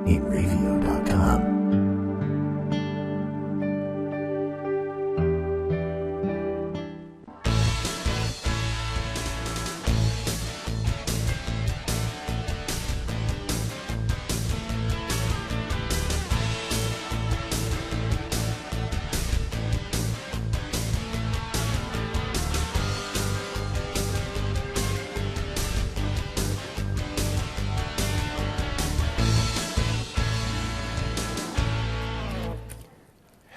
Inravio.com.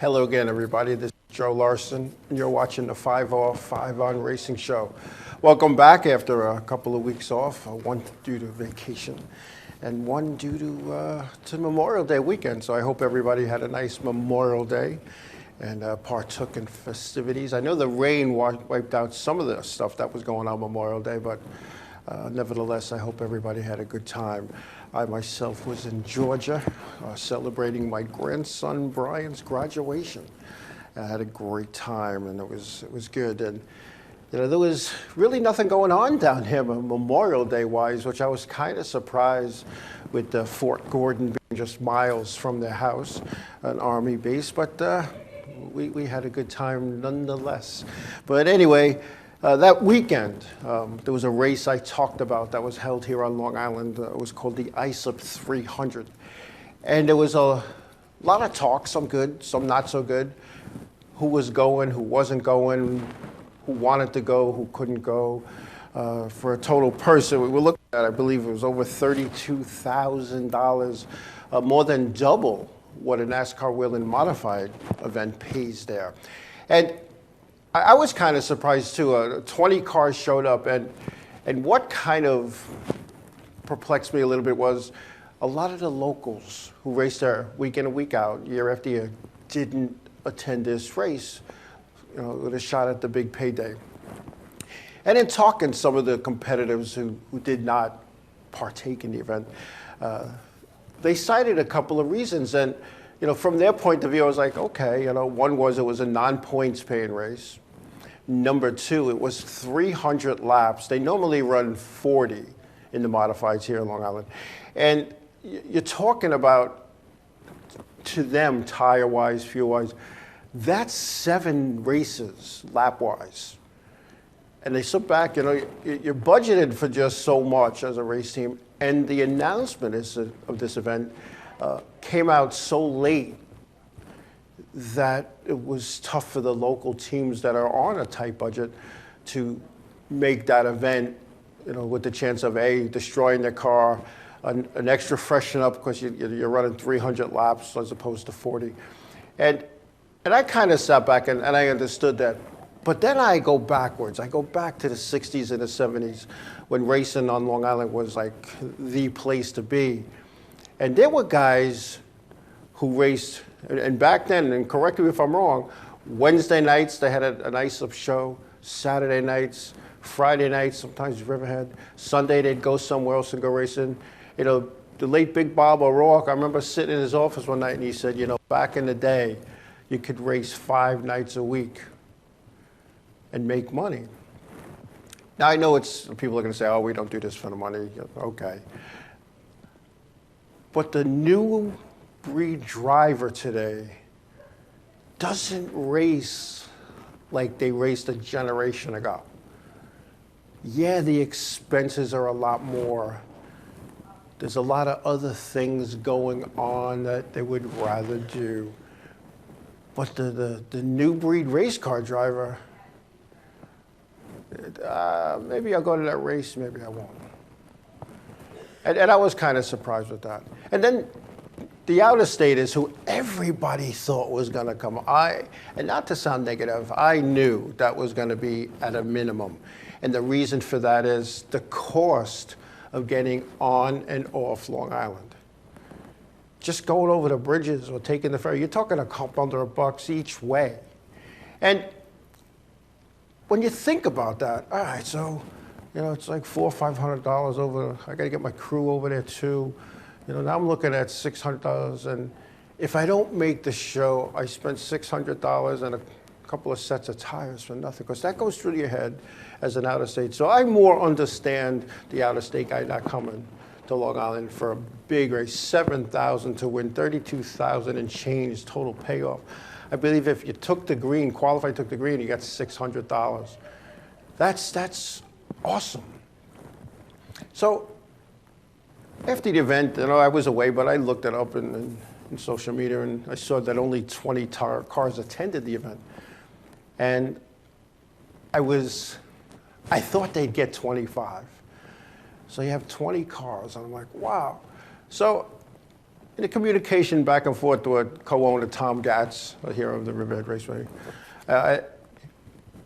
Hello again, everybody. This is Joe Larson, and you're watching the 5 Off, 5 On Racing Show. Welcome back after a couple of weeks off, one due to vacation and one due to Memorial Day weekend. So I hope everybody had a nice Memorial Day and partook in festivities. I know the rain wiped out some of the stuff that was going on Memorial Day, but nevertheless, I hope everybody had a good time. I myself was in Georgia celebrating my grandson Brian's graduation. I had a great time, and it was good. And you know, there was really nothing going on down here Memorial Day wise, which I was kind of surprised with Fort Gordon being just miles from their house, an Army base. But we had a good time nonetheless. But anyway. That weekend, there was a race I talked about that was held here on Long Island. It was called the ISOP 300. And there was a lot of talk, some good, some not so good. Who was going, who wasn't going, who wanted to go, who couldn't go. For a total person, we were looking at, I believe it was over $32,000, more than double what a NASCAR Wheel and Modified event pays there. And I was kind of surprised too. 20 cars showed up, and what kind of perplexed me a little bit was a lot of the locals who race there week in and week out, year after year, didn't attend this race, you know, with a shot at the big payday. And in talking to some of the competitors who did not partake in the event, they cited a couple of reasons. And you know, from their point of view, I was like, okay, you know, one was it was a non-points paying race. Number two, it was 300 laps. They normally run 40 in the modifieds here in Long Island. And you're talking about, to them, tire-wise, fuel-wise, that's 7 races lap-wise. And they sit back, you know, you're budgeted for just so much as a race team. And the announcement of this event came out so late that it was tough for the local teams that are on a tight budget to make that event, you know, with the chance of destroying their car, an extra freshen up because you're running 300 laps as opposed to 40. And I kind of sat back and I understood that. But then I go backwards. I go back to the 60s and the 70s when racing on Long Island was like the place to be. And there were guys who raced, and back then, and correct me if I'm wrong, Wednesday nights they had an ISOP show, Saturday nights, Friday nights, sometimes Riverhead. Sunday they'd go somewhere else and go racing. You know, the late Big Bob O'Rourke, I remember sitting in his office one night and he said, you know, back in the day, you could race 5 nights a week and make money. Now I know people are going to say, oh, we don't do this for the money. Okay. But the new breed driver today doesn't race like they raced a generation ago. Yeah, the expenses are a lot more. There's a lot of other things going on that they would rather do. But the new breed race car driver, maybe I'll go to that race, maybe I won't. And I was kind of surprised with that. And then the out-of-staters who everybody thought was going to come, and not to sound negative, I knew that was going to be at a minimum. And the reason for that is the cost of getting on and off Long Island. Just going over the bridges or taking the ferry, you're talking a couple $100 each way. And when you think about that, all right, so, you know, it's like $400 or $500 over, I got to get my crew over there too. You know, now I'm looking at $600, and if I don't make the show, I spent $600 and a couple of sets of tires for nothing, because that goes through your head as an out-of-state. So I more understand the out-of-state guy not coming to Long Island for a big race, 7,000 to win, 32,000 and change total payoff. I believe if you took the green, qualified, took the green, you got $600. That's awesome. So after the event, I was away, but I looked it up in social media, and I saw that only 20 cars attended the event. And I thought they'd get 25. So you have 20 cars, and I'm like, wow. So in the communication back and forth with co-owner Tom Gatz, here of the Riverhead Raceway,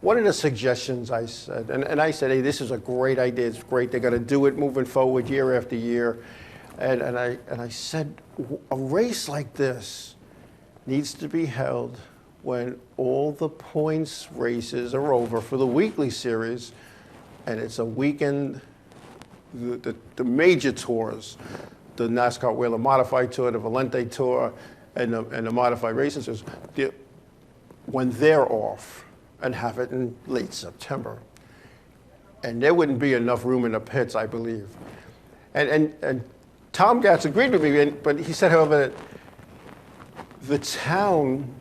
one of the suggestions I said, and I said, hey, this is a great idea. It's great. They're going to do it moving forward year after year. And I said, a race like this needs to be held when all the points races are over for the weekly series, and it's a weekend, the major tours, the NASCAR Whelen Modified Tour, the Valente Tour, and the Modified Racing Series, when they're off, and have it in late September. And there wouldn't be enough room in the pits, I believe. And Tom Gatz agreed with me, but he said, however, that the town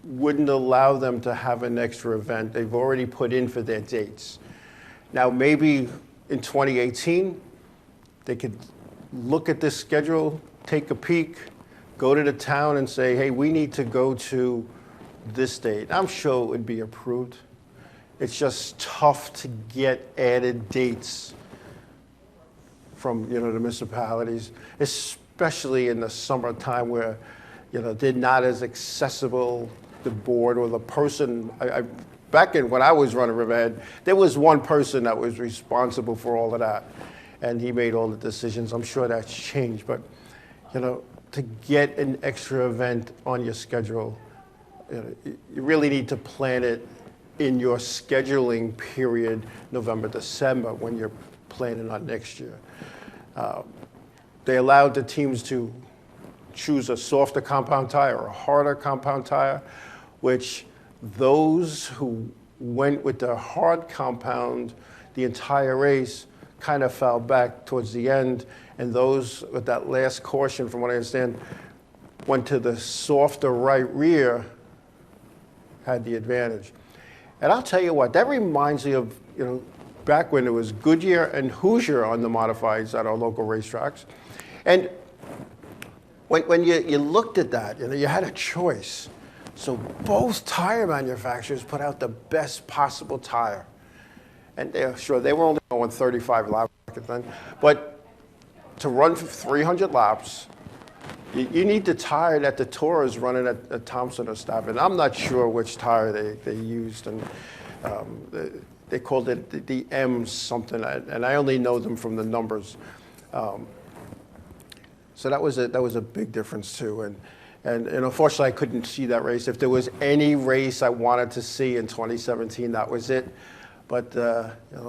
wouldn't allow them to have an extra event. They've already put in for their dates. Now, maybe in 2018, they could look at this schedule, take a peek, go to the town and say, hey, we need to go to this date. I'm sure it would be approved. It's just tough to get added dates from the municipalities, especially in the summertime where they're not as accessible. The board or the person. Back when I was running Riverhead, there was one person that was responsible for all of that, and he made all the decisions. I'm sure that's changed, but to get an extra event on your schedule, you really need to plan it in your scheduling period, November, December, when you're planning on next year. They allowed the teams to choose a softer compound tire or a harder compound tire, which those who went with the hard compound the entire race kind of fell back towards the end, and those with that last caution, from what I understand, went to the softer right rear, had the advantage. And I'll tell you what, that reminds me of, back when it was Goodyear and Hoosier on the modifieds at our local racetracks. And when you looked at that, you had a choice. So both tire manufacturers put out the best possible tire. And they were only going 35 laps back then. But to run for 300 laps, you need the tire that the Tour is running at Thompson or Stafford. I'm not sure which tire they used, and they called it the M something, and I only know them from the numbers. So that was a big difference too. And unfortunately, I couldn't see that race. If there was any race I wanted to see in 2017, that was it. But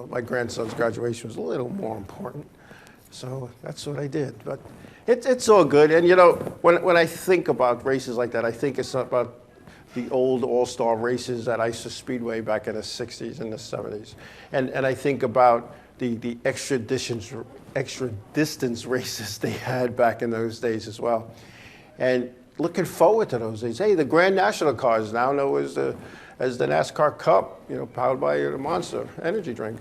my grandson's graduation was a little more important, so that's what I did. But it's all good. And when I think about races like that, I think it's about the old all-star races at ISA Speedway back in the 60s and the 70s. And I think about the extra distance races they had back in those days as well. And looking forward to those days. Hey, the Grand National cars now know as the NASCAR Cup, powered by the Monster energy drink.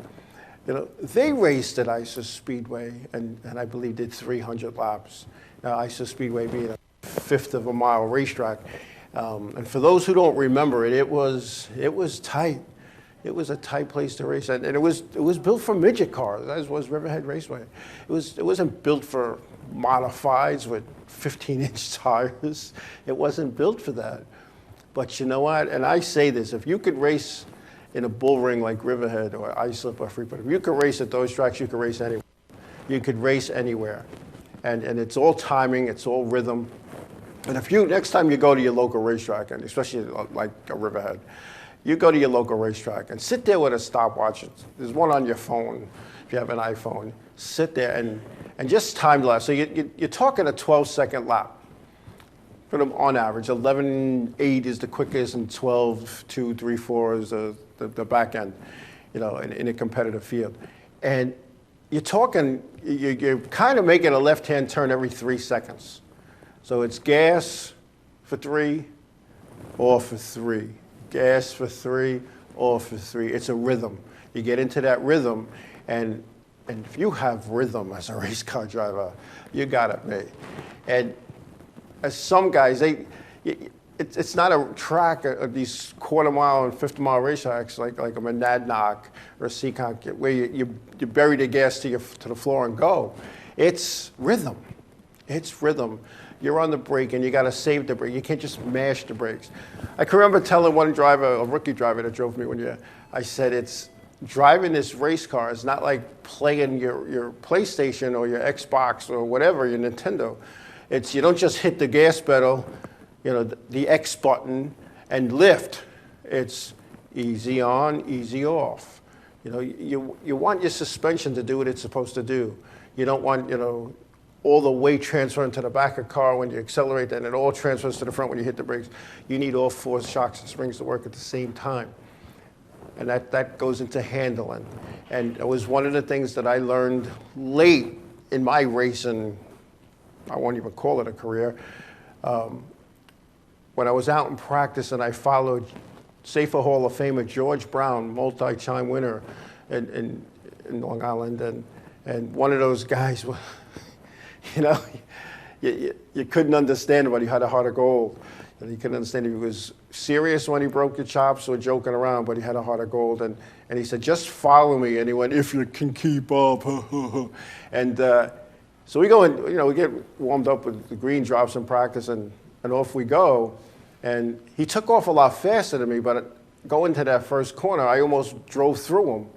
They raced at ISA Speedway and I believe did 300 laps. Now, ISA Speedway being a fifth of a mile racetrack. And for those who don't remember it, it was tight. It was a tight place to race, and it was built for midget cars, as was Riverhead Raceway. It wasn't built for modifieds with 15-inch tires. It wasn't built for that. But you know what? And I say this: if you could race in a bull ring like Riverhead or Islip or Freeport, if you could race at those tracks, you could race anywhere. You could race anywhere, and it's all timing, it's all rhythm. And if next time you go to your local racetrack, and especially like a Riverhead, you go to your local racetrack and sit there with a stopwatch. There's one on your phone, if you have an iPhone. Sit there and just time the lap. So you're talking a 12-second lap. For them on average, 11.8 is the quickest, and 12.2, 3.4 is the back end, in a competitive field. And you're talking, you're kind of making a left-hand turn every 3 seconds. So it's gas for 3, off for 3, gas for 3, off for 3. It's a rhythm. You get into that rhythm, and if you have rhythm as a race car driver, you got it made. And as some guys, it's not a track of these quarter-mile and 50-mile racetracks like a Monadnock or a Seekonk where you bury the gas to the floor and go. It's rhythm. It's rhythm. You're on the brake and you got to save the brake. You can't just mash the brakes. I can remember telling one driver, a rookie driver that drove me one year, I said, it's driving this race car is not like playing your PlayStation or your Xbox or whatever, your Nintendo. It's, you don't just hit the gas pedal, the X button and lift. It's easy on, easy off. You want your suspension to do what it's supposed to do. You don't want, all the weight transferring to the back of the car when you accelerate, and it all transfers to the front when you hit the brakes. You need all 4 shocks and springs to work at the same time. And that goes into handling. And it was one of the things that I learned late in my racing, I won't even call it a career. When I was out in practice and I followed Safer Hall of Famer George Brown, multi-time winner in Long Island, and one of those guys, you couldn't understand him, but he had a heart of gold. And you couldn't understand if he was serious when he broke your chops or joking around, but he had a heart of gold. And he said, just follow me. And he went, if you can keep up. And so we go and, we get warmed up with the green drops in practice, and off we go. And he took off a lot faster than me, but going to that first corner, I almost drove through him.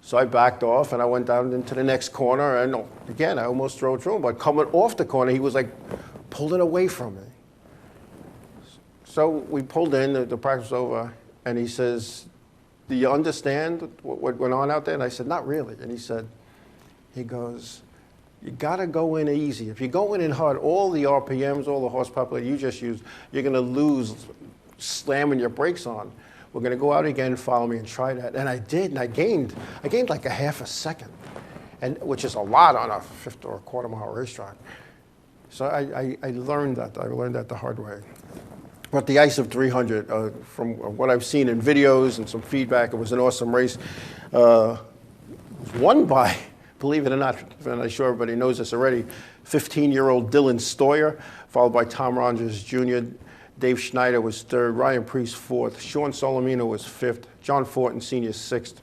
So I backed off and I went down into the next corner, and again, I almost drove through him. But coming off the corner, he was like pulling away from me. So we pulled in, the practice was over, and he says, do you understand what went on out there? And I said, not really. And he goes, you gotta go in easy. If you go in hard, all the RPMs, all the horsepower you just used, you're gonna lose slamming your brakes on. We're gonna go out again, follow me and try that. And I did, and I gained like a half a second, which is a lot on a 50 or a quarter-mile racetrack. So I learned that. I learned that the hard way. But the ISO 300, from what I've seen in videos and some feedback, it was an awesome race. It was won by, believe it or not, and I'm sure everybody knows this already, 15-year-old Dylan Stoyer, followed by Tom Rogers Jr. Dave Schneider was 3rd, Ryan Priest 4th, Sean Solomino was 5th, John Fortin Sr. 6th,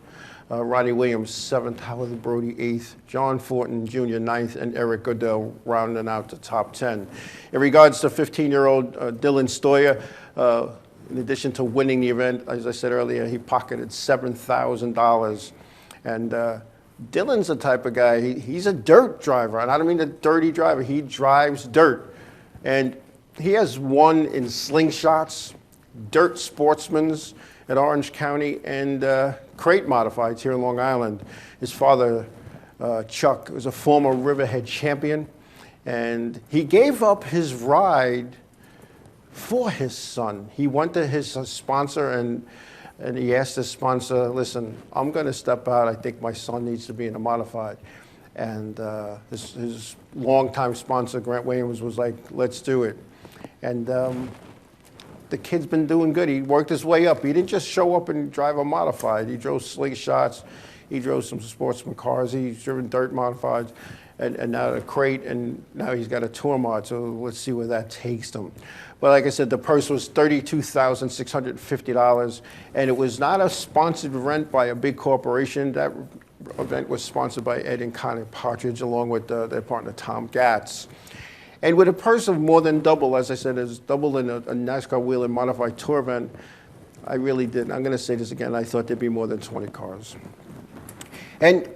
Rodney Williams 7th, Howard Brody 8th, John Fortin Jr. 9th, and Eric Goodell rounding out the top 10. In regards to 15-year-old Dylan Stoyer, in addition to winning the event, as I said earlier, he pocketed $7,000. And Dylan's the type of guy, he's a dirt driver, and I don't mean a dirty driver, he drives dirt. And he has won in slingshots, dirt sportsmans at Orange County, and crate modifieds here in Long Island. His father, Chuck, was a former Riverhead champion, and he gave up his ride for his son. He went to his sponsor and he asked his sponsor, listen, I'm going to step out. I think my son needs to be in a modified. And his longtime sponsor, Grant Williams, was like, let's do it. And the kid's been doing good. He worked his way up. He didn't just show up and drive a modified. He drove slingshots. He drove some sportsman cars. He's driven dirt modifieds, and now a crate, and now he's got a tour mod. So let's see where that takes him. But like I said, the purse was $32,650, and it was not a sponsored event by a big corporation. That event was sponsored by Ed and Connie Partridge, along with their partner Tom Gatz. And with a purse of more than double, as I said, is double in a NASCAR wheel and modified tour event, I really didn't. I'm going to say this again. I thought there'd be more than 20 cars. And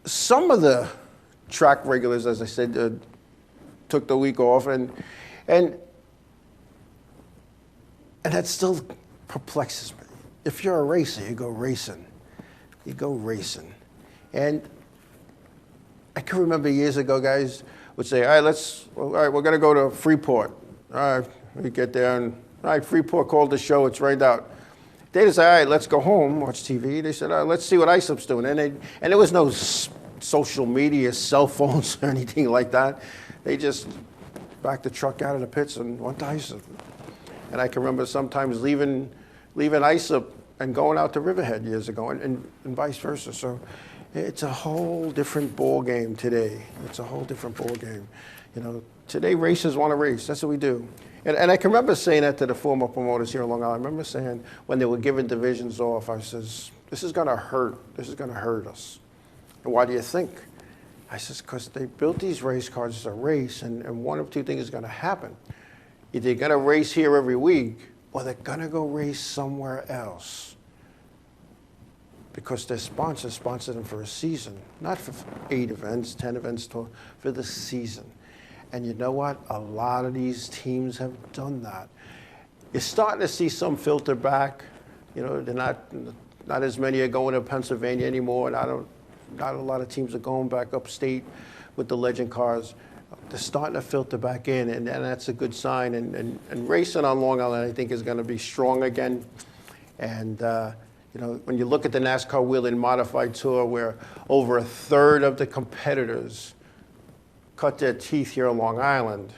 some of the track regulars, as I said, took the week off, and that still perplexes me. If you're a racer, you go racing. You go racing. And I can remember years ago, guys would say, all right, we're going to go to Freeport. All right, we get there, and all right, Freeport called the show. It's rained out. They'd say, all right, let's go home, watch TV. They said, all right, let's see what ISOP's doing. And there was no social media, cell phones, or anything like that. They just backed the truck out of the pits and went to ISIP. And I can remember sometimes leaving ISIP and going out to Riverhead years ago, and vice versa. So it's a whole different ball game today. It's a whole different ball game. You know, today racers want to race. That's what we do. And I can remember saying that to the former promoters here in Long Island. I remember saying when they were giving divisions off, I says, this is going to hurt. This is going to hurt us. And why do you think? I says, because they built these race cars as a race, and one of two things is going to happen. Either they're going to race here every week, or they're going to go race somewhere else. Because their sponsors sponsor them for a season, not for 8 events, 10 events, for the season. And you know what? A lot of these teams have done that. You're starting to see some filter back. You know, they're not as many are going to Pennsylvania anymore. Not a lot of teams are going back upstate with the legend cars. They're starting to filter back in, and that's a good sign. And racing on Long Island, I think, is going to be strong again. And you know, when you look at the NASCAR Whelen Modified Tour, where over a third of the competitors cut their teeth here on Long Island.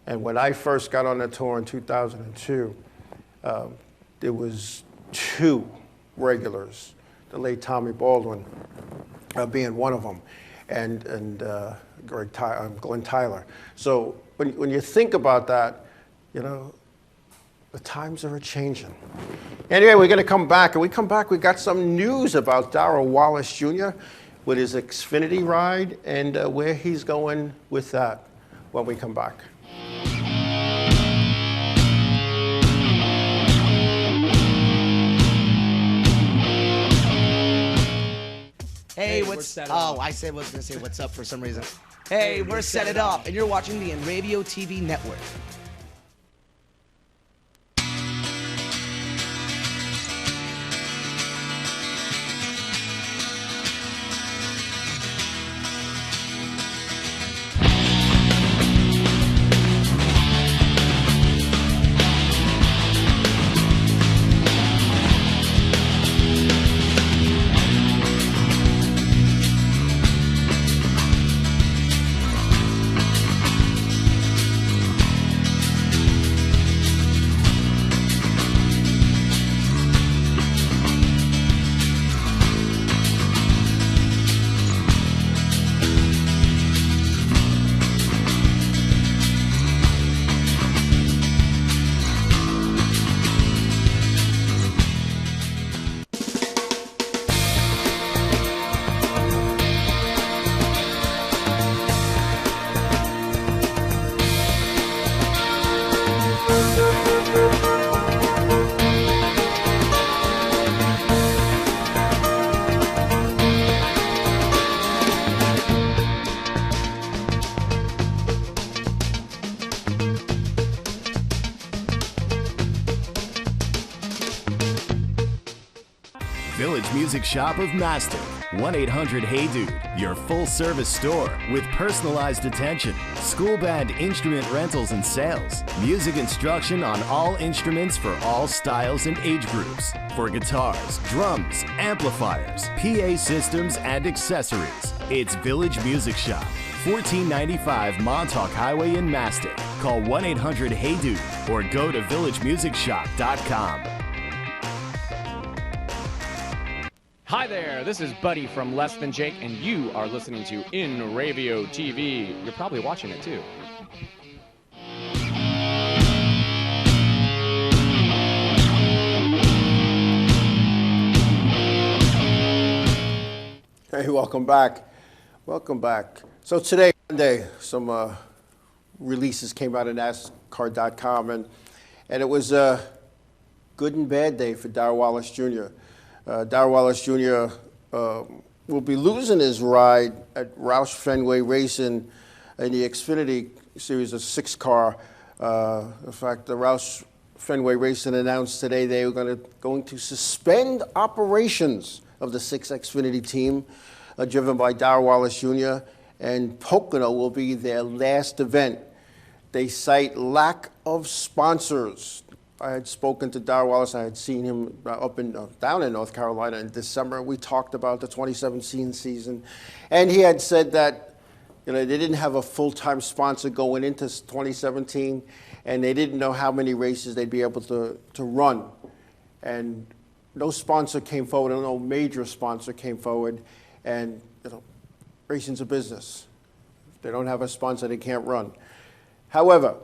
And when I first got on the tour in 2002, there was 2 regulars, the late Tommy Baldwin being one of them, and Glenn Tyler. So when you think about that, you know, the times are changing. Anyway, we're going to come back. And we come back, we got some news about Darrell Wallace Jr. with his Xfinity ride and where he's going with that when we come back. Hey, what's I said was gonna say what's up for some reason. Hey, we're Set It Up, and you're watching the Inravio TV network. Village Music Shop of Mastic. 1-800-HEY-DUDE. Your full-service store with personalized attention, school band instrument rentals and sales, music instruction on all instruments for all styles and age groups, for guitars, drums, amplifiers, PA systems, and accessories. It's Village Music Shop, 1495 Montauk Highway in Mastic. Call 1-800-HEY-DUDE or go to villagemusicshop.com. Hi there, this is Buddy from Less Than Jake, and you are listening to Inravio TV. You're probably watching it too. Hey, welcome back. Welcome back. So today, Monday, some releases came out of NASCAR.com, and it was a good and bad day for Darrell Wallace Jr. Darrell Wallace Jr. Will be losing his ride at Roush Fenway Racing in the Xfinity Series of 6-car. In fact, the Roush Fenway Racing announced today they were going to suspend operations of the 6 Xfinity team, driven by Darrell Wallace Jr., and Pocono will be their last event. They cite lack of sponsors. I had spoken to Darrell Wallace. I had seen him down in North Carolina in December. We talked about the 2017 season, and he had said that they didn't have a full-time sponsor going into 2017, and they didn't know how many races they'd be able to run. And no sponsor came forward, no major sponsor came forward, and racing's a business. If they don't have a sponsor, they can't run. However,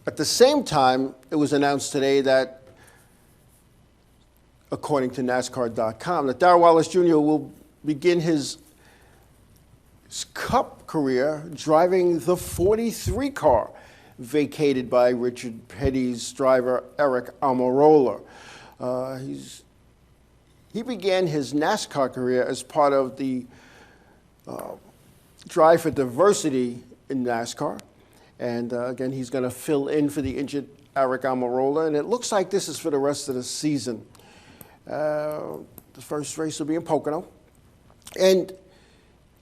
at the same time, it was announced today that, according to NASCAR.com, that Darrell Wallace Jr. will begin his Cup career driving the 43 car, vacated by Richard Petty's driver Eric Almirola. He began his NASCAR career as part of the Drive for Diversity in NASCAR. And again, he's going to fill in for the injured Eric Almirola. And it looks like this is for the rest of the season. The first race will be in Pocono. And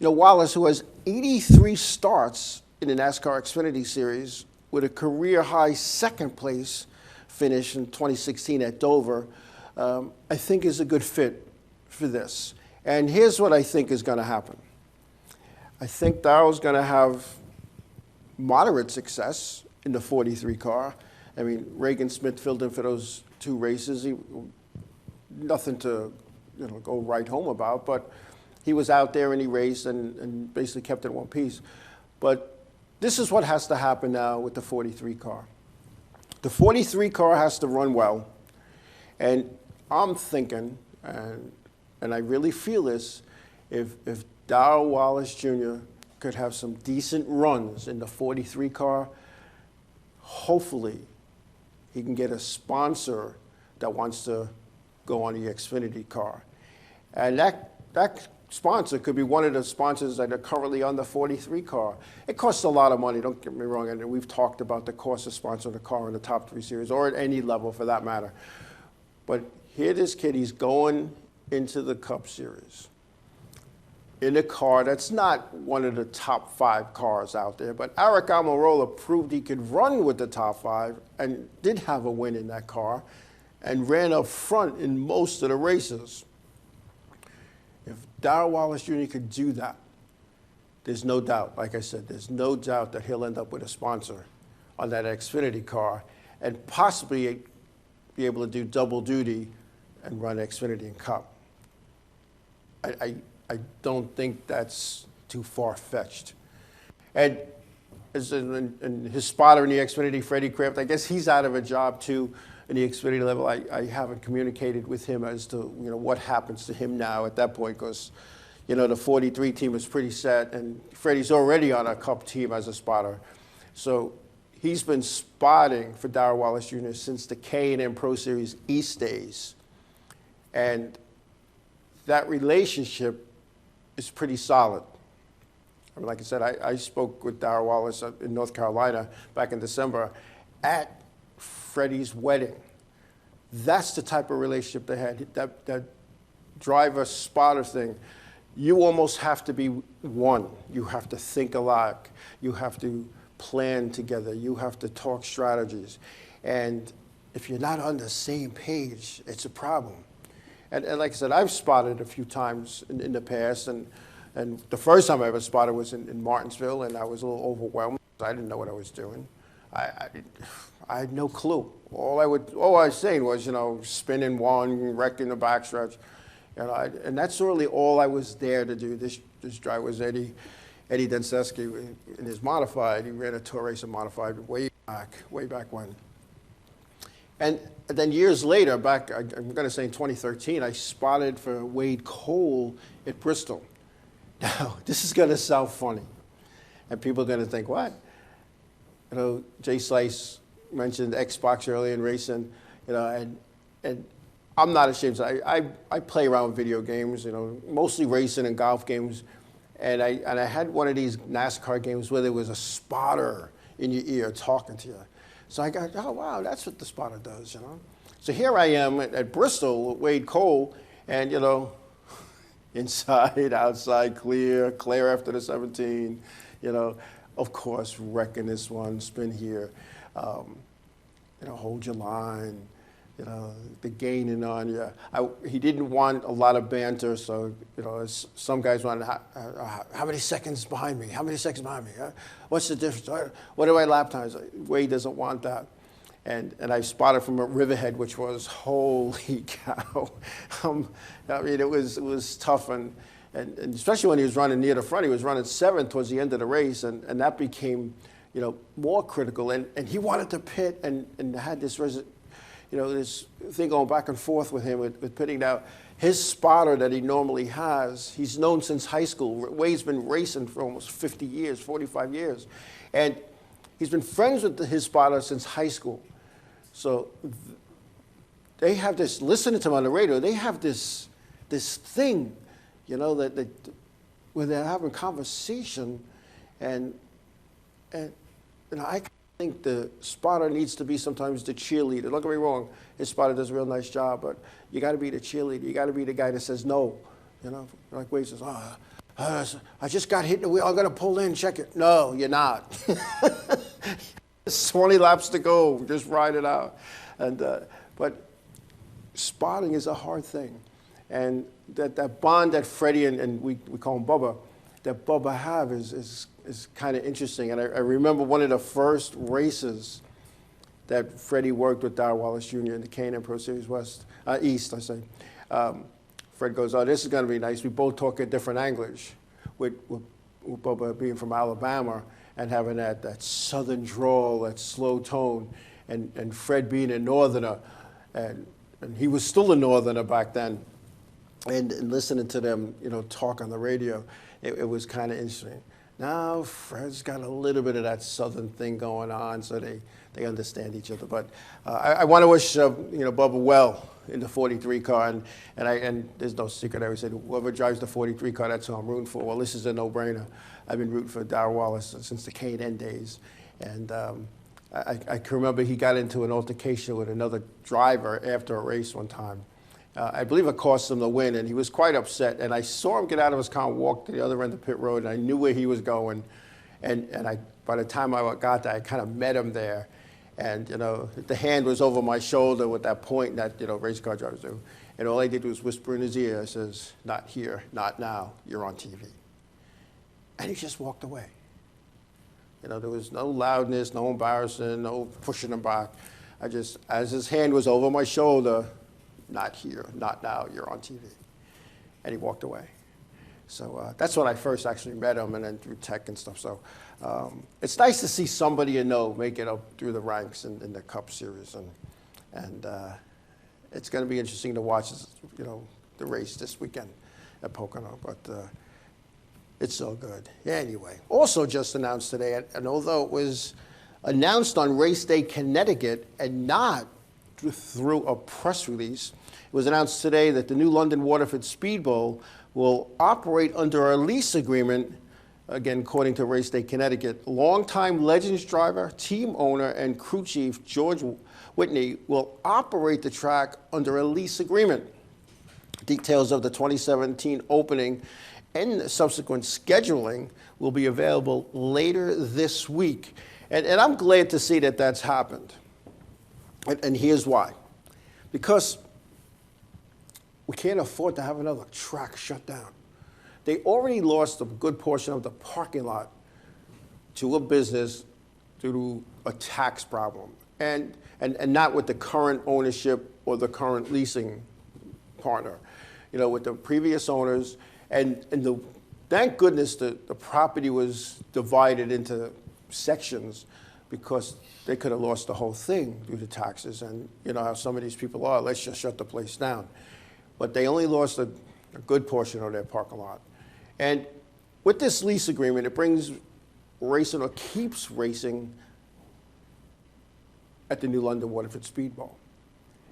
Wallace, who has 83 starts in the NASCAR Xfinity Series with a career-high second place finish in 2016 at Dover, I think is a good fit for this. And here's what I think is going to happen. I think Darrell's going to have moderate success in the 43 car. I mean, Reagan Smith filled in for those 2 races. Nothing to go right home about, but he was out there and he raced and basically kept it in one piece. But this is what has to happen now with the 43 car. The 43 car has to run well. And I'm thinking, and I really feel this, if Darrell Wallace Jr. could have some decent runs in the 43 car, hopefully he can get a sponsor that wants to go on the Xfinity car. And that sponsor could be one of the sponsors that are currently on the 43 car. It costs a lot of money, don't get me wrong, and we've talked about the cost of sponsoring a car in the top 3 series, or at any level for that matter. But here this kid, he's going into the Cup Series in a car that's not one of the top 5 cars out there, but Eric Almirola proved he could run with the top 5 and did have a win in that car and ran up front in most of the races. If Darrell Wallace Jr. could do that, there's no doubt, like I said, there's no doubt that he'll end up with a sponsor on that Xfinity car and possibly be able to do double duty and run Xfinity and Cup. I don't think that's too far-fetched. And his spotter in the Xfinity, Freddie Kraft, I guess he's out of a job too in the Xfinity level. I haven't communicated with him as to what happens to him now at that point, because the 43 team is pretty set, and Freddie's already on a Cup team as a spotter. So he's been spotting for Darrell Wallace Jr. since the K&M Pro Series East days. And that relationship is pretty solid. I mean, like I said, I spoke with Darrell Wallace in North Carolina back in December at Freddie's wedding. That's the type of relationship they had, that driver-spotter thing. You almost have to be one. You have to think alike. You have to plan together. You have to talk strategies. And if you're not on the same page, it's a problem. And like I said, I've spotted a few times in the past, and the first time I ever spotted was in Martinsville, and I was a little overwhelmed. I didn't know what I was doing. I had no clue. All I was saying was, spinning one, wrecking the backstretch, and that's really all I was there to do. This driver was Eddie Denseski in his modified. He ran a tour race in modified way back when. And then years later, I'm going to say in 2013, I spotted for Wade Cole at Bristol. Now, this is going to sound funny, and people are going to think, what? Jay Slice mentioned Xbox earlier in racing, and I'm not ashamed. I play around with video games, mostly racing and golf games, and I had one of these NASCAR games where there was a spotter in your ear talking to you. So I got, oh, wow, that's what the spotter does, So here I am at Bristol with Wade Cole, and, inside, outside, clear after the 17, of course, wrecking this one, spin here, hold your line, you know, the gaining on you. He didn't want a lot of banter, so, you know, some guys wanted, how many seconds behind me? How many seconds behind me? What's the difference? What are my lap times? Wade doesn't want that. And I spotted from a Riverhead, which was, holy cow. I mean, it was tough, and especially when he was running near the front. He was running 7th towards the end of the race, and that became, you know, more critical. And he wanted to pit and had this, you know, this thing going back and forth with him with pitting. Now, his spotter that he normally has, he's known since high school. Wade's been racing for almost 50 years, 45 years. And he's been friends with his spotter since high school. So they have this, listening to him on the radio, they have this thing, you know, that where they're having conversation, and you know, I think the spotter needs to be sometimes the cheerleader. Don't get me wrong, his spotter does a real nice job, but you got to be the cheerleader. You got to be the guy that says no, you know, like Wade says, I just got hit in the wheel, I'm going to pull in, check it. No, you're not. There's 20 laps to go, just ride it out. And but spotting is a hard thing. And that bond that Freddie and we call him Bubba, that Bubba have is kind of interesting. And I remember one of the first races that Freddie worked with Darrell Wallace Jr. in the K&N Pro Series East, I say. Fred goes, oh, this is going to be nice. We both talk a different English, with Bubba being from Alabama and having that southern drawl, that slow tone, and Fred being a northerner, and he was still a northerner back then, and listening to them, you know, talk on the radio, it was kind of interesting. Now Fred's got a little bit of that southern thing going on, so they understand each other. But I want to wish you know, Bubba well in the 43 car, and there's no secret. I always say, whoever drives the 43 car, that's who I'm rooting for. Well, this is a no-brainer. I've been rooting for Darrell Wallace since the K&N days, and I can remember he got into an altercation with another driver after a race one time. I believe it cost him the win, and he was quite upset. And I saw him get out of his car and walk to the other end of the pit road, and I knew where he was going. And by the time I got there, I kind of met him there. And, you know, the hand was over my shoulder with that point that, you know, race car drivers do. And all I did was whisper in his ear. I says, not here, not now, you're on TV. And he just walked away. You know, there was no loudness, no embarrassing, no pushing him back. As his hand was over my shoulder, not here, not now, you're on TV. And he walked away. So that's when I first actually met him, and then through tech and stuff. So it's nice to see somebody you know make it up through the ranks in the Cup Series. And it's going to be interesting to watch, you know, the race this weekend at Pocono. But it's so good. Yeah, anyway, also just announced today, and although it was announced on Race Day Connecticut and not through a press release, it was announced today that the new London Waterford Speed Bowl will operate under a lease agreement, again, according to Race Day Connecticut. Longtime Legends driver, team owner, and crew chief George Whitney will operate the track under a lease agreement. Details of the 2017 opening and subsequent scheduling will be available later this week. And I'm glad to see that that's happened. And here's why. Because we can't afford to have another track shut down. They already lost a good portion of the parking lot to a business due to a tax problem, and not with the current ownership or the current leasing partner. You know, with the previous owners, thank goodness the property was divided into sections, because they could have lost the whole thing due to taxes. And you know how some of these people are, let's just shut the place down. But they only lost a good portion of their parking lot. And with this lease agreement, it brings racing, or keeps racing, at the new London Waterford Speed Bowl.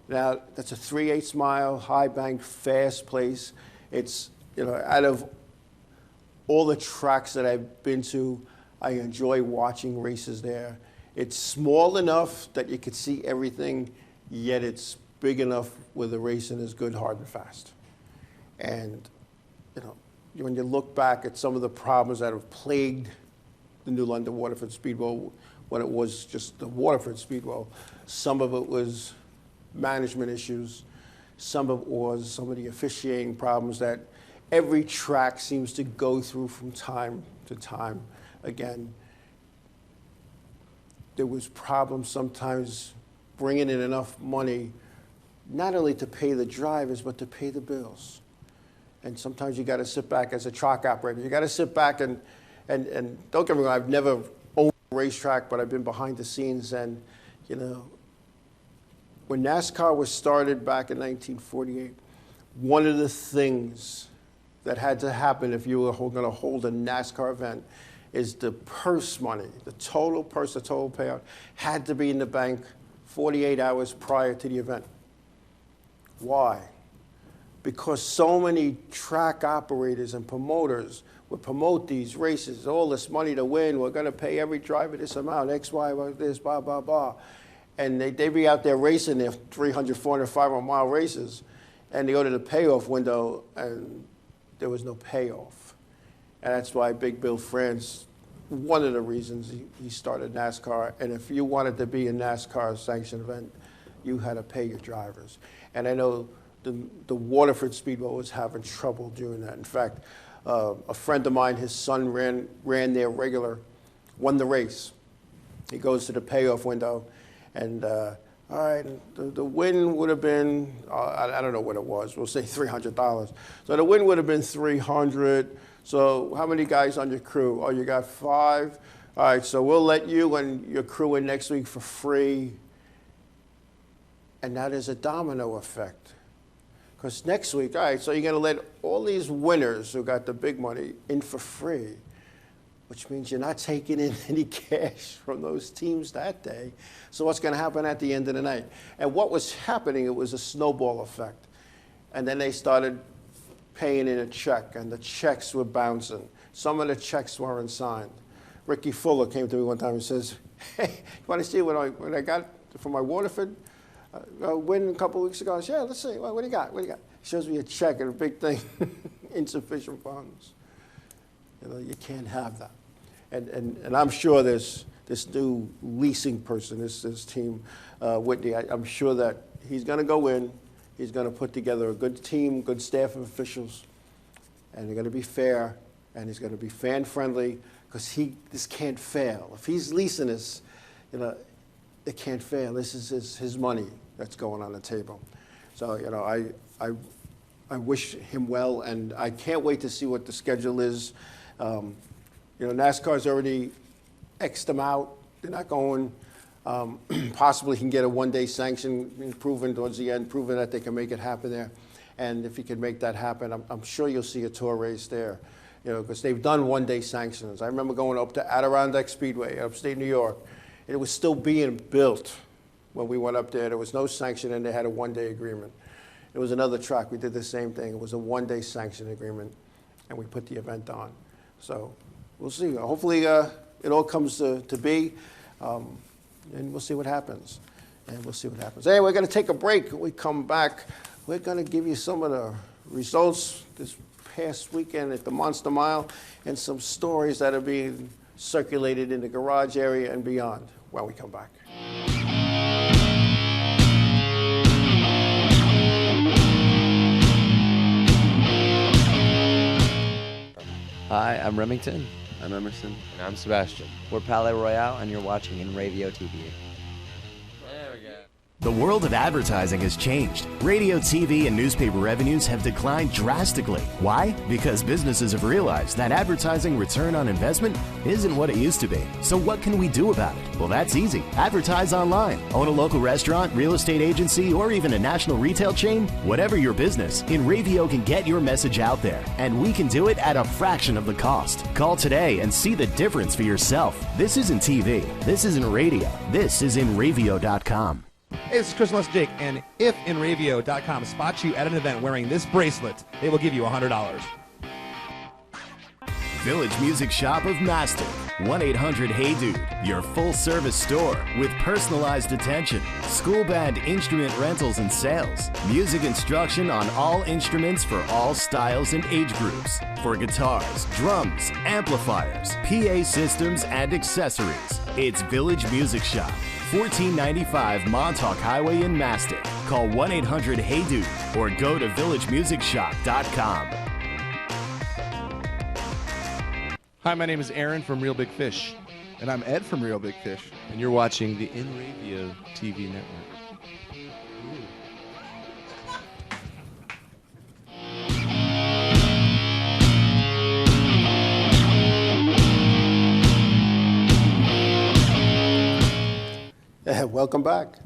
Now, that's a 3/8 mile, high bank, fast place. It's, you know, out of all the tracks that I've been to, I enjoy watching races there. It's small enough that you could see everything, yet it's big enough where the racing is good, hard, and fast. And, you know, when you look back at some of the problems that have plagued the new London Waterford Speed Bowl when it was just the Waterford Speed Bowl, some of it was management issues. Some of the officiating problems that every track seems to go through from time to time. Again, there was problems sometimes bringing in enough money, not only to pay the drivers, but to pay the bills. And sometimes you got to sit back as a track operator. You got to sit back and don't get me wrong, I've never owned a racetrack, but I've been behind the scenes. And, you know, when NASCAR was started back in 1948, one of the things that had to happen if you were going to hold a NASCAR event is the purse money, the total payout, had to be in the bank 48 hours prior to the event. Why? Because so many track operators and promoters would promote these races, all this money to win, we're going to pay every driver this amount, X, Y, this, blah, blah, blah. And they'd be out there racing their 300, 400, 500-mile races, and they go to the payoff window, and there was no payoff. And that's why Big Bill France, one of the reasons he started NASCAR, and if you wanted to be a NASCAR sanctioned event, you had to pay your drivers. And I know the Waterford Speedway was having trouble doing that. In fact, a friend of mine, his son ran there regular, won the race. He goes to the payoff window, and all right, the win would have been, I don't know what it was, we'll say $300. So the win would have been $300. So how many guys on your crew? Oh, you got 5? All right, so we'll let you and your crew in next week for free. And now there's a domino effect. Because next week, all right, so you're going to let all these winners who got the big money in for free, which means you're not taking in any cash from those teams that day. So what's going to happen at the end of the night? And what was happening, it was a snowball effect. And then they started paying in a check, and the checks were bouncing. Some of the checks weren't signed. Ricky Fuller came to me one time and says, hey, you want to see what I got for my Waterford win a couple of weeks ago? I said, yeah, let's see. What do you got? What do you got? He shows me a check and a big thing, insufficient funds. You know, you can't have that. And I'm sure this new leasing person, this team, Whitney, I'm sure that he's going to go in, he's going to put together a good team, good staff of officials, and they're going to be fair, and he's going to be fan-friendly, because this can't fail. If he's leasing this, you know, it can't fail. This is his money that's going on the table. So, you know, I wish him well, and I can't wait to see what the schedule is. You know, NASCAR's already X'd them out. They're not going. Possibly can get a one-day sanction, proven towards the end, proven that they can make it happen there. And if he can make that happen, I'm sure you'll see a tour race there. You know, because they've done one-day sanctions. I remember going up to Adirondack Speedway, upstate New York. It was still being built when we went up there. There was no sanction, and they had a one-day agreement. It was another track. We did the same thing. It was a one-day sanction agreement, and we put the event on. So we'll see. Hopefully it all comes to be, and we'll see what happens. Hey, we're going to take a break. When we come back, we're going to give you some of the results this past weekend at the Monster Mile and some stories that are being circulated in the garage area and beyond when we come back. Hi, I'm Remington. I'm Emerson. And I'm Sebastian. We're Palais Royale, and you're watching Inravio TV. There we go. The world of advertising has changed. Radio, TV, and newspaper revenues have declined drastically. Why? Because businesses have realized that advertising return on investment isn't what it used to be. So what can we do about it? Well, that's easy. Advertise online. Own a local restaurant, real estate agency, or even a national retail chain? Whatever your business, Inravio can get your message out there, and we can do it at a fraction of the cost. Call today and see the difference for yourself. This isn't TV. This isn't radio. This is Inravio.com. Hey, this is Chris Less Jake, and if Inravio.com spots you at an event wearing this bracelet, they will give you $100. Village Music Shop of Master. 1-800-HEY-DUDE. Your full-service store with personalized attention, school band instrument rentals and sales, music instruction on all instruments for all styles and age groups, for guitars, drums, amplifiers, PA systems, and accessories. It's Village Music Shop. 1495 Montauk Highway in Mastic. Call 1-800-HEY-DUDE or go to villagemusicshop.com. Hi, my name is Aaron from Real Big Fish. And I'm Ed from Real Big Fish. And you're watching the Inravio TV network. Welcome back.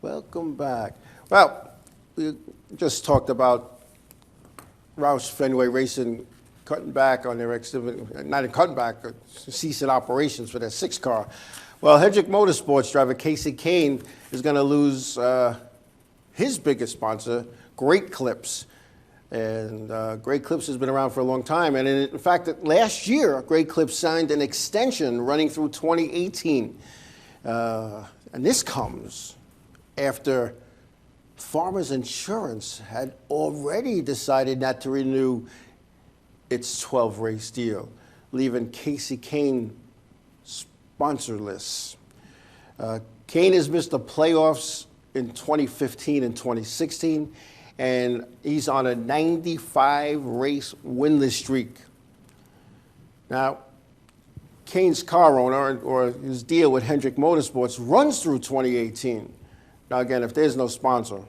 Welcome back. Well, we just talked about Roush Fenway Racing cutting back on their activity, not cutting back, ceasing operations for their 6-car. Well, Hendrick Motorsports driver Casey Kane is going to lose his biggest sponsor, Great Clips. And Great Clips has been around for a long time. And in fact, last year, Great Clips signed an extension running through 2018. And this comes after Farmers Insurance had already decided not to renew its 12-race deal, leaving Casey Kane sponsorless. Kane has missed the playoffs in 2015 and 2016, and he's on a 95-race winless streak. Now, Kane's car owner, or his deal with Hendrick Motorsports, runs through 2018. Now, again, if there's no sponsor,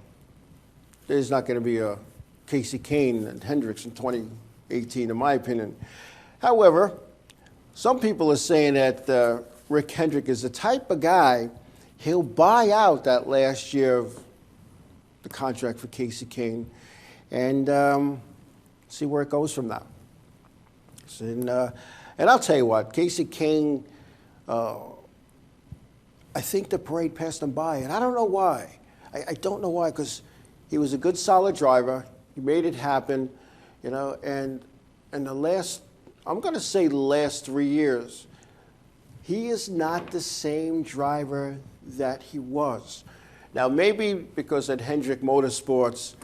there's not going to be a Casey Kane and Hendricks in 2018, in my opinion. However, some people are saying that Rick Hendrick is the type of guy, he'll buy out that last year of the contract for Casey Kane and see where it goes from now. And I'll tell you what, Casey Kane, I think the parade passed him by, and I don't know why. I don't know why, because he was a good, solid driver. He made it happen, you know, and the last, I'm going to say the last 3 years, he is not the same driver that he was. Now, maybe because at Hendrick Motorsports,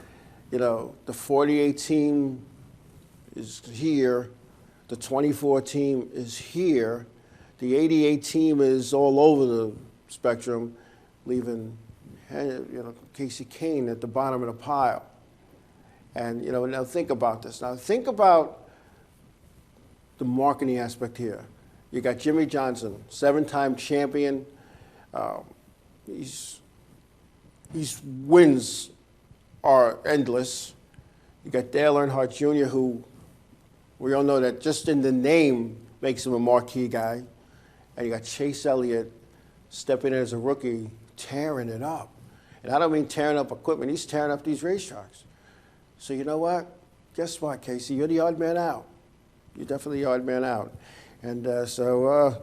you know, the 48 team is here, the 24 team is here, the 88 team is all over the spectrum, leaving, you know, Casey Kane at the bottom of the pile. And, you know, now think about this. Now think about the marketing aspect here. You got Jimmy Johnson, 7-time champion. His wins are endless. You got Dale Earnhardt Jr., who we all know that just in the name makes him a marquee guy. And you got Chase Elliott stepping in as a rookie, tearing it up. And I don't mean tearing up equipment, he's tearing up these racetracks. So you know what? Guess what, Casey? You're the odd man out. You're definitely the odd man out. And the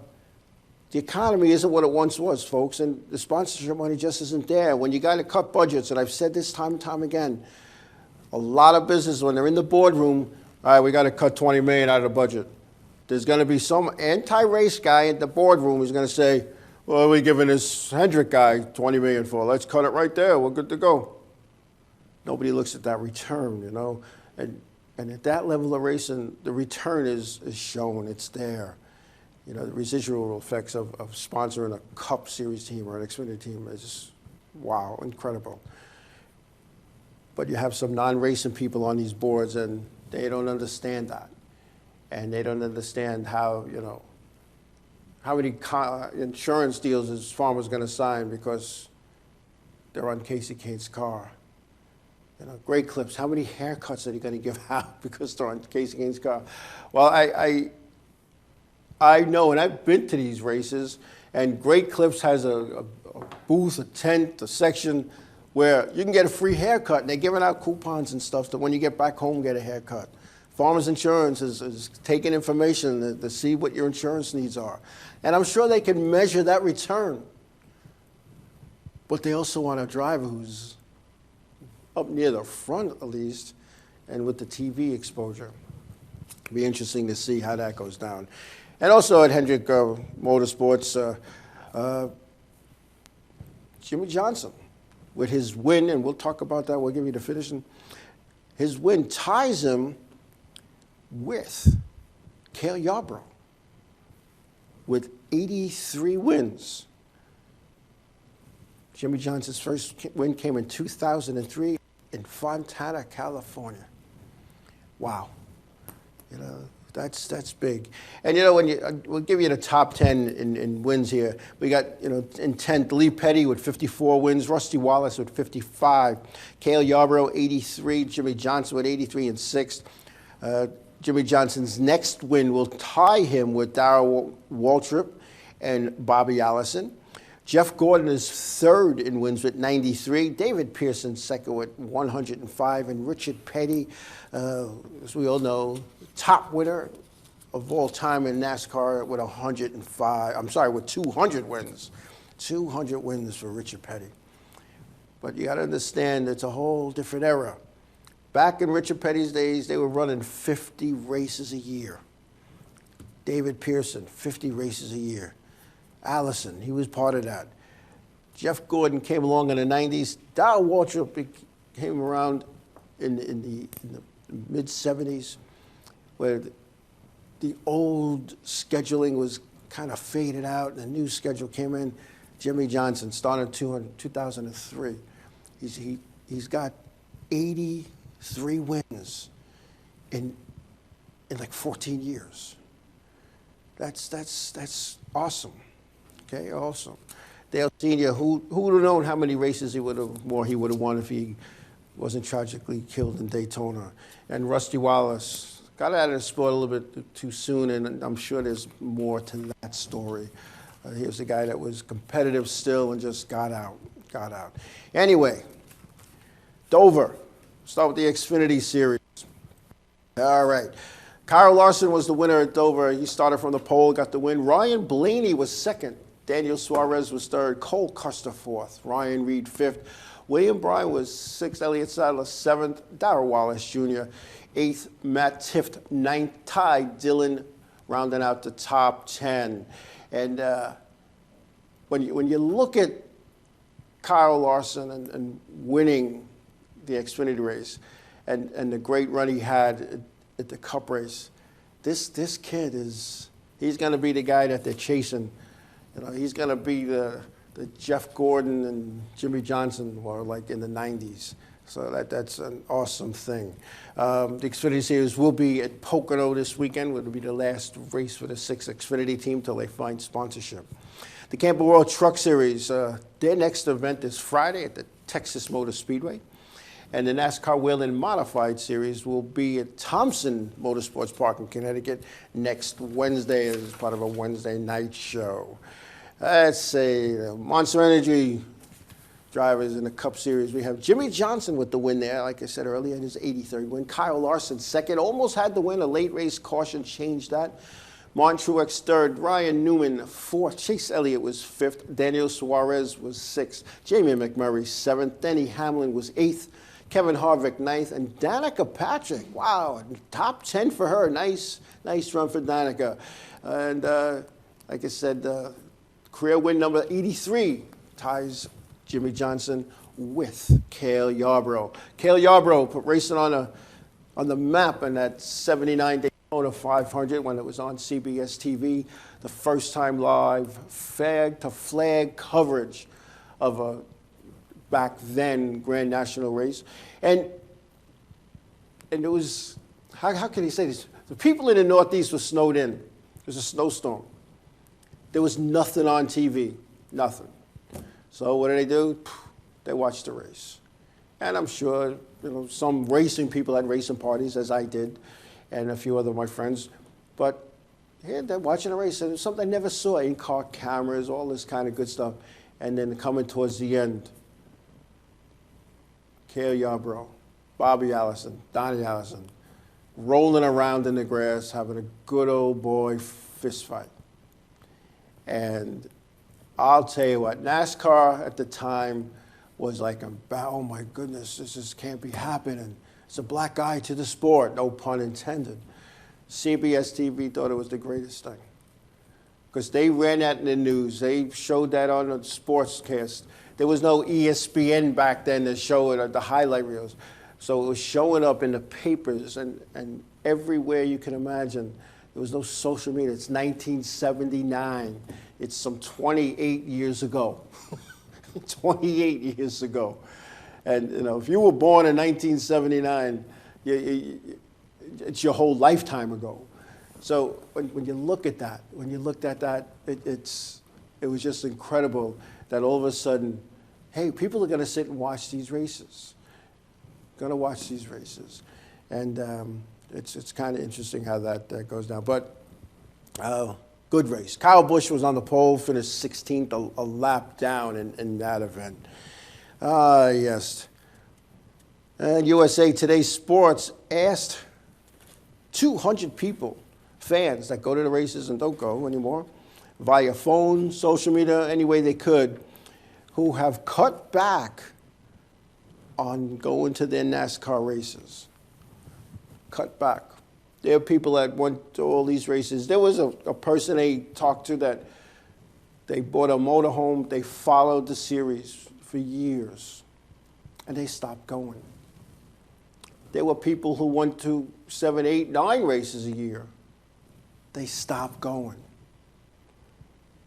economy isn't what it once was, folks, and the sponsorship money just isn't there. When you got to cut budgets, and I've said this time and time again, a lot of businesses, when they're in the boardroom, all right, we got to cut $20 million out of the budget. There's going to be some anti-race guy in the boardroom who's going to say, well, what are we giving this Hendrick guy $20 million for? Let's cut it right there. We're good to go. Nobody looks at that return, you know. And at that level of racing, the return is shown. It's there. You know, the residual effects of sponsoring a Cup Series team or an Xfinity team is just, wow, incredible. But you have some non-racing people on these boards, and they don't understand that. And they don't understand how, you know, how many insurance deals is Farmer's going to sign because they're on Casey Kane's car. You know, Great Clips, how many haircuts are they going to give out because they're on Casey Kane's car? Well, I know, and I've been to these races, and Great Clips has a booth, a tent, a section where you can get a free haircut, and they're giving out coupons and stuff that when you get back home, get a haircut. Farmers Insurance is taking information to see what your insurance needs are. And I'm sure they can measure that return. But they also want a driver who's up near the front, at least, and with the TV exposure. It'll be interesting to see how that goes down. And also at Hendrick Motorsports, Jimmy Johnson, with his win, and we'll talk about that, we'll give you the finishing. His win ties him with Cale Yarborough with 83 wins. Jimmy Johnson's first win came in 2003 in Fontana, California. Wow. You know, that's big. And, you know, we'll give you the top 10 in wins here. We got, you know, in 10th, Lee Petty with 54 wins, Rusty Wallace with 55, Cale Yarborough, 83, Jimmy Johnson with 83 in 6th. Jimmy Johnson's next win will tie him with Darrell Waltrip and Bobby Allison. Jeff Gordon is third in wins with 93. David Pearson second with 105. And Richard Petty, as we all know, top winner of all time in NASCAR with 200 wins. 200 wins for Richard Petty. But you got to understand, it's a whole different era. Back in Richard Petty's days, they were running 50 races a year. David Pearson, 50 races a year. Allison, he was part of that. Jeff Gordon came along in the 90s. Darrell Waltrip came around in the mid-70s, where the old scheduling was kind of faded out and the new schedule came in. Jimmy Johnson started in 2003. He's got 83 wins in like 14 years. That's awesome. Okay, awesome. Dale Sr., who would have known how many races he would have won if he wasn't tragically killed in Daytona. And Rusty Wallace got out of the sport a little bit too soon, and I'm sure there's more to that story. He was a guy that was competitive still and just got out. Anyway, Dover. Start with the Xfinity Series. All right. Kyle Larson was the winner at Dover. He started from the pole, got the win. Ryan Blaney was second. Daniel Suarez was third. Cole Custer fourth. Ryan Reed fifth. William Bryan was sixth. Elliott Sadler seventh. Darrell Wallace Jr. eighth. Matt Tifft ninth. Ty Dillon rounding out the top 10. And when you look at Kyle Larson and winning the Xfinity race and the great run he had at the Cup race, this kid he's going to be the guy that they're chasing. You know, he's going to be the Jeff Gordon and Jimmy Johnson were like in the 90s. So that's an awesome thing. The Xfinity Series will be at Pocono this weekend. It'll be the last race for the 6 Xfinity team till they find sponsorship. The Campbell World Truck Series, their next event is Friday at the Texas Motor Speedway. And the NASCAR Whelen Modified Series will be at Thompson Motorsports Park in Connecticut next Wednesday as part of a Wednesday night show. Let's say Monster Energy drivers in the Cup Series. We have Jimmy Johnson with the win there, like I said earlier, in his 83rd win. Kyle Larson second, almost had the win. A late race caution changed that. Martin Truex third, Ryan Newman fourth, Chase Elliott was fifth, Daniel Suarez was sixth, Jamie McMurray seventh, Denny Hamlin was eighth, Kevin Harvick ninth, and Danica Patrick, wow, top 10 for her. Nice run for Danica. And like I said, career win number 83 ties Jimmy Johnson with Cale Yarborough. Cale Yarborough put racing on the map in that 79 Daytona 500 when it was on CBS TV. The first time live flag-to-flag coverage of a back then Grand National race. And it was, how can you say this? The people in the Northeast were snowed in. It was a snowstorm. There was nothing on TV, nothing. So what do? They watched the race. And I'm sure, you know, some racing people had racing parties, as I did, and a few other of my friends. But yeah, they're watching the race, and it was something I never saw, in-car cameras, all this kind of good stuff. And then coming towards the end, Cale Yarborough, Bobby Allison, Donnie Allison, rolling around in the grass, having a good old boy fist fight. And I'll tell you what, NASCAR at the time was like, oh my goodness, this just can't be happening. It's a black eye to the sport, no pun intended. CBS TV thought it was the greatest thing, because they ran that in the news. They showed that on the sportscast. There was no ESPN back then to show it, or the highlight reels. So it was showing up in the papers and everywhere you can imagine. There was no social media. It's 1979. It's some 28 years ago. 28 years ago. And, you know, if you were born in 1979, it's your whole lifetime ago. So when you look at that, it was just incredible that all of a sudden, hey, people are going to sit and watch these races. Going to watch these races. And it's kind of interesting how that goes down. But good race. Kyle Busch was on the pole, finished 16th, a lap down in that event. Yes. And USA Today Sports asked 200 people, fans that go to the races and don't go anymore, via phone, social media, any way they could, who have cut back on going to their NASCAR races. Cut back. There are people that went to all these races. There was a person they talked to that they bought a motorhome. They followed the series for years, and they stopped going. There were people who went to 7, 8, 9 races a year. They stopped going.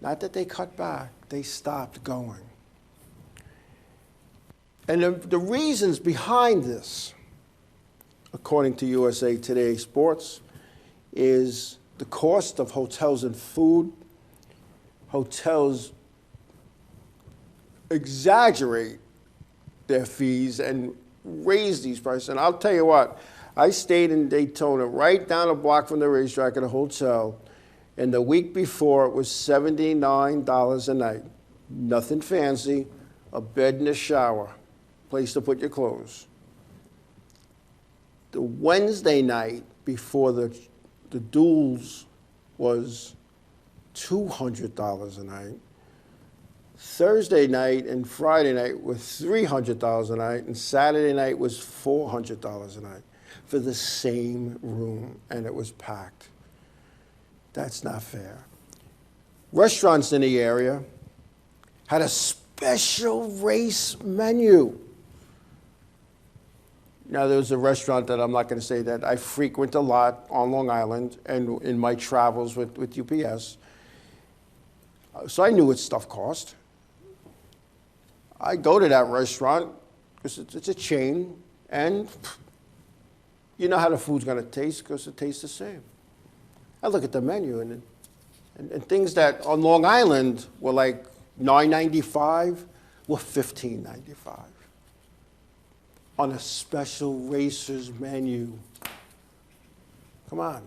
Not that they cut back, they stopped going. And the reasons behind this, according to USA Today Sports, is the cost of hotels and food. Hotels exaggerate their fees and raise these prices. And I'll tell you what, I stayed in Daytona, right down the block from the racetrack at a hotel, and the week before it was $79 a night. Nothing fancy, a bed and a shower, place to put your clothes. The Wednesday night before the duels was $200 a night. Thursday night and Friday night was $300 a night, and Saturday night was $400 a night for the same room, and it was packed. That's not fair. Restaurants in the area had a special race menu. Now, there was a restaurant that I'm not going to say that I frequent a lot on Long Island and in my travels with UPS. So I knew what stuff cost. I go to that restaurant because it's a chain, and you know how the food's going to taste because it tastes the same. I look at the menu, and things that on Long Island were like $9.95 were $15.95 on a special racers menu. Come on.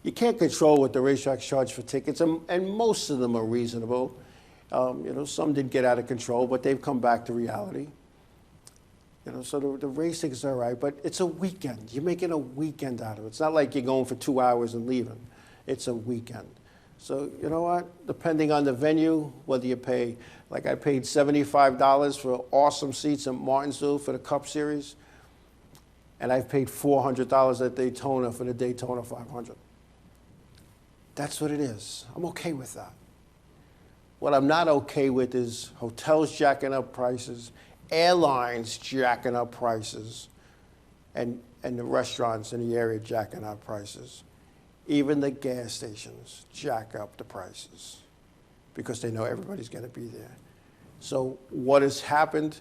You can't control what the racetracks charge for tickets, and most of them are reasonable. You know, some did get out of control, but they've come back to reality. You know, so the racing's all right, but it's a weekend. You're making a weekend out of it. It's not like you're going for 2 hours and leaving. It's a weekend. So, you know what? Depending on the venue, whether you pay, like I paid $75 for awesome seats in Martinsville for the Cup Series, and I've paid $400 at Daytona for the Daytona 500. That's what it is. I'm okay with that. What I'm not okay with is hotels jacking up prices, airlines jacking up prices, and the restaurants in the area jacking up prices. Even the gas stations jack up the prices because they know everybody's going to be there. So what has happened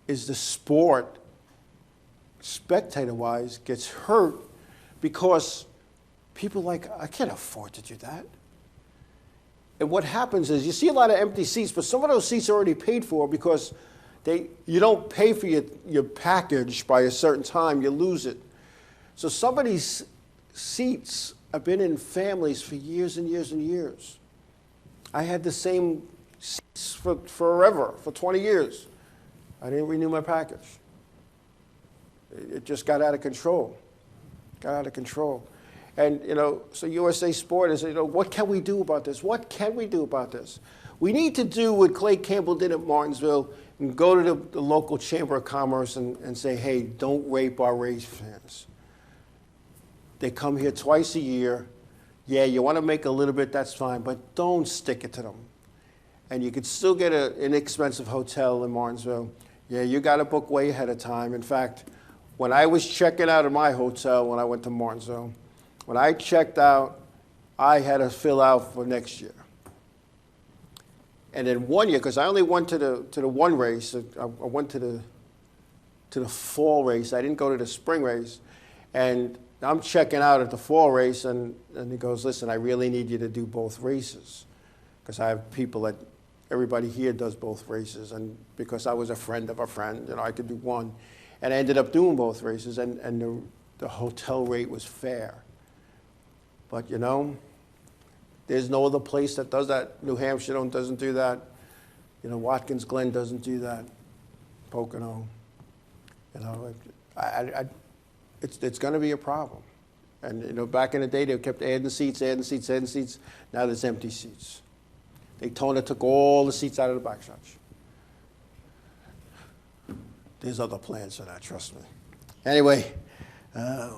is the sport, spectator-wise, gets hurt because people like, I can't afford to do that. And what happens is you see a lot of empty seats, but some of those seats are already paid for because you don't pay for your package by a certain time, you lose it. So some of these seats have been in families for years and years and years. I had the same seats for forever, for 20 years. I didn't renew my package. It just got out of control. Got out of control. And, you know, so USA Sport is, you know, what can we do about this? What can we do about this? We need to do what Clay Campbell did at Martinsville and go to the local Chamber of Commerce and say, hey, don't rape our race fans. They come here twice a year. Yeah, you want to make a little bit, that's fine, but don't stick it to them. And you could still get an inexpensive hotel in Martinsville. Yeah, you got to book way ahead of time. In fact, when I was checking out of my hotel when I went to Martinsville, when I checked out, I had to fill out for next year. And then one year, because I only went to the one race, I went to the fall race. I didn't go to the spring race. And I'm checking out at the fall race, and he goes, listen, I really need you to do both races. Because I have people that, everybody here does both races. And because I was a friend of a friend, I could do one. And I ended up doing both races, and the hotel rate was fair. But, there's no other place that does that. New Hampshire doesn't do that. Watkins Glen doesn't do that. Pocono. It's going to be a problem. And, back in the day, they kept adding seats. Now there's empty seats. Daytona took all the seats out of the backstretch. There's other plans for that, trust me. Anyway, we're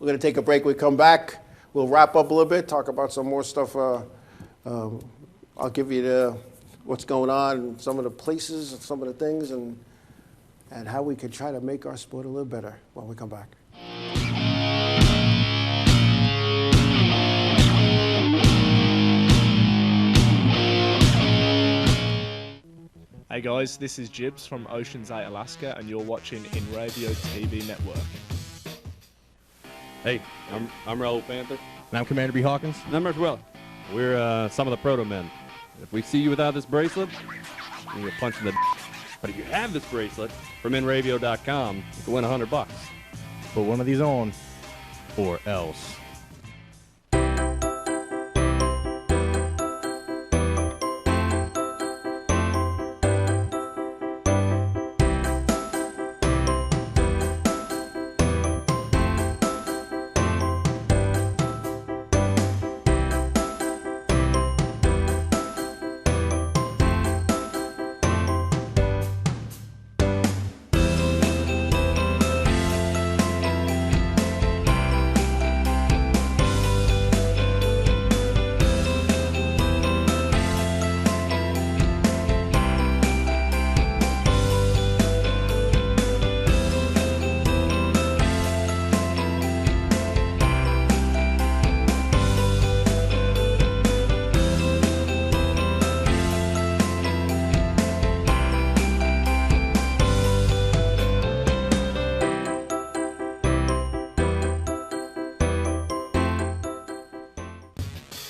going to take a break. We come back. We'll wrap up a little bit, talk about some more stuff. I'll give you what's going on in some of the places and some of the things and how we can try to make our sport a little better when we come back. Hey guys, this is Jibs from Ocean's 8 Alaska, and you're watching Inravio TV Network. Hey, I'm Raul Panther. And I'm Commander B. Hawkins. And I'm Mark Well. We're some of the proto men. If we see you without this bracelet, you get punched in the But if you have this bracelet from Inravio.com, you can win $100. Put one of these on, or else.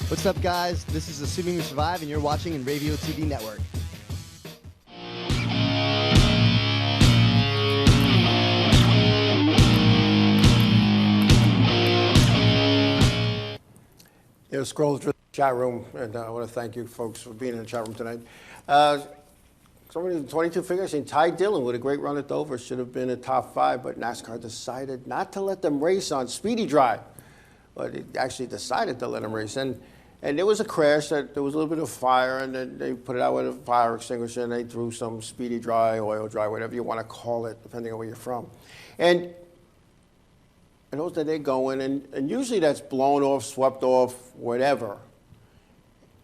What's up, guys? This is Assuming We Survive, and you're watching Inravio TV Network. Scroll through the chat room, and I want to thank you folks for being in the chat room tonight. Somebody 22 figures saying Ty Dillon with a great run at Dover should have been a top 5, but NASCAR decided not to let them race on Speedy Dry. But it actually decided to let them race. And there was a crash, there was a little bit of fire, and then they put it out with a fire extinguisher, and they threw some Speedy Dry, oil dry, whatever you want to call it, depending on where you're from. And those that they're going, and usually that's blown off, swept off, whatever.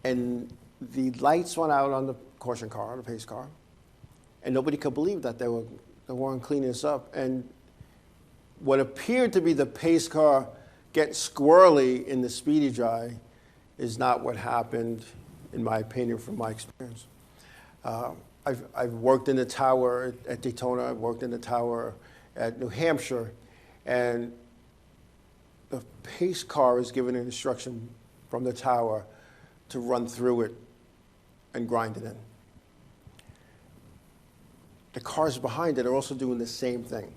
And the lights went out on the caution car, the pace car, and nobody could believe that they weren't cleaning this up. And what appeared to be the pace car getting squirrely in the Speedy Dry is not what happened, in my opinion, from my experience. I've worked in the tower at Daytona, I've worked in the tower at New Hampshire, and the pace car is given an instruction from the tower to run through it and grind it in. The cars behind it are also doing the same thing.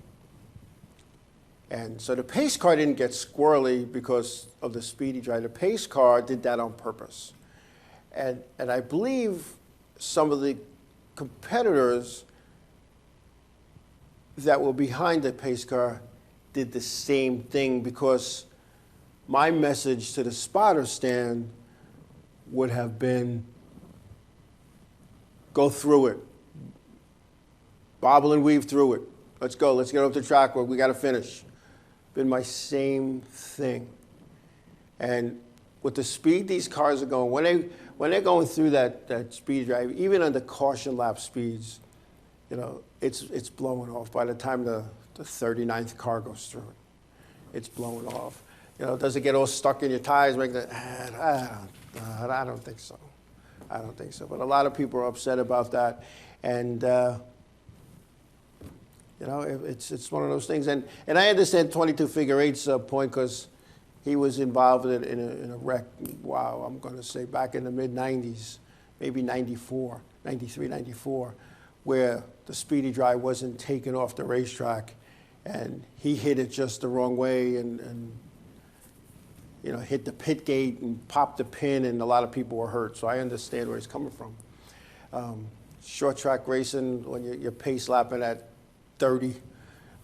And so the pace car didn't get squirrely because of the Speedy Dry. The pace car did that on purpose. And I believe some of the competitors that were behind the pace car did the same thing, because my message to the spotter stand would have been, go through it. Bobble and weave through it. Let's go. Let's get up the track where we got to finish. Been my same thing. And with the speed these cars are going, when they're going through that speed drive, even on the caution lap speeds, it's blowing off by the time the 39th car goes through it. It's blowing off. Does it get all stuck in your tires? I don't think so. I don't think so. But a lot of people are upset about that. And, it's one of those things. And I understand 22 Figure Eight's point because he was involved in a wreck, wow, I'm going to say back in the mid-'90s, maybe 94, 93, 94, where the Speedy Dry wasn't taken off the racetrack. And he hit it just the wrong way and hit the pit gate and popped the pin, and a lot of people were hurt. So I understand where he's coming from. Short track racing, when you're pace lapping at 30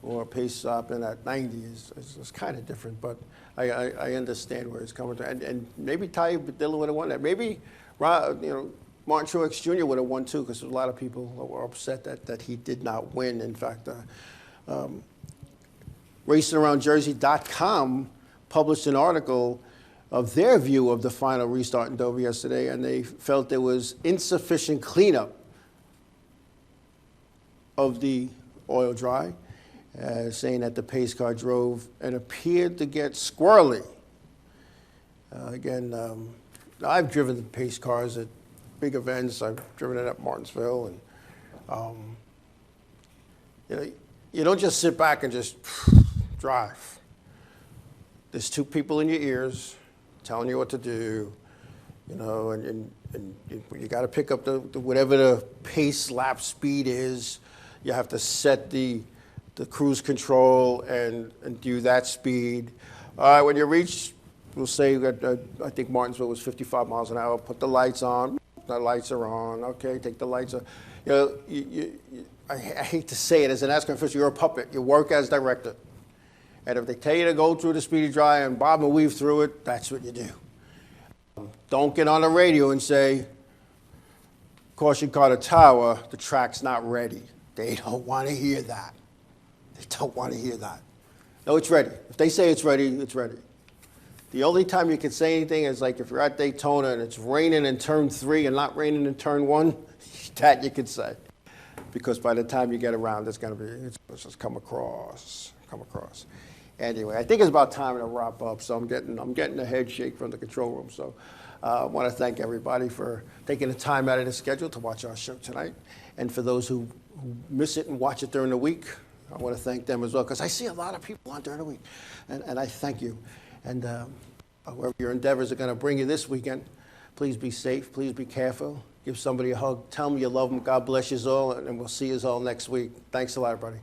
or pace lapping at 90 is kind of different, but I understand where he's coming from. And maybe Ty Dillon would have won that. Maybe, Martin Truex Jr. would have won too, because a lot of people were upset that he did not win. In fact, RacingAroundJersey.com published an article of their view of the final restart in Dover yesterday, and they felt there was insufficient cleanup of the oil dry, saying that the pace car drove and appeared to get squirrely. I've driven the pace cars at big events. I've driven it at Martinsville, and you don't just sit back and just drive. There's two people in your ears telling you what to do, and you got to pick up the whatever the pace lap speed is. You have to set the cruise control and do that speed. All right, when you reach, we'll say I think Martinsville was 55 miles an hour. Put the lights on. The lights are on. Okay, take the lights off. I hate to say it, as an NASCAR official, you're a puppet. You work as directed. And if they tell you to go through the Speedy Dry and bob and weave through it, that's what you do. Don't get on the radio and say, caution car to tower, the track's not ready. They don't want to hear that. They don't want to hear that. No, it's ready. If they say it's ready, it's ready. The only time you can say anything is like if you're at Daytona and it's raining in turn 3 and not raining in turn 1, that you can say. Because by the time you get around, it's just come across. Anyway, I think it's about time to wrap up. So I'm getting a head shake from the control room. So I want to thank everybody for taking the time out of the schedule to watch our show tonight. And for those who miss it and watch it during the week, I want to thank them as well, because I see a lot of people on during the week. And I thank you. And wherever your endeavors are going to bring you this weekend, please be safe. Please be careful. Give somebody a hug. Tell them you love them. God bless you all. And we'll see you all next week. Thanks a lot, everybody.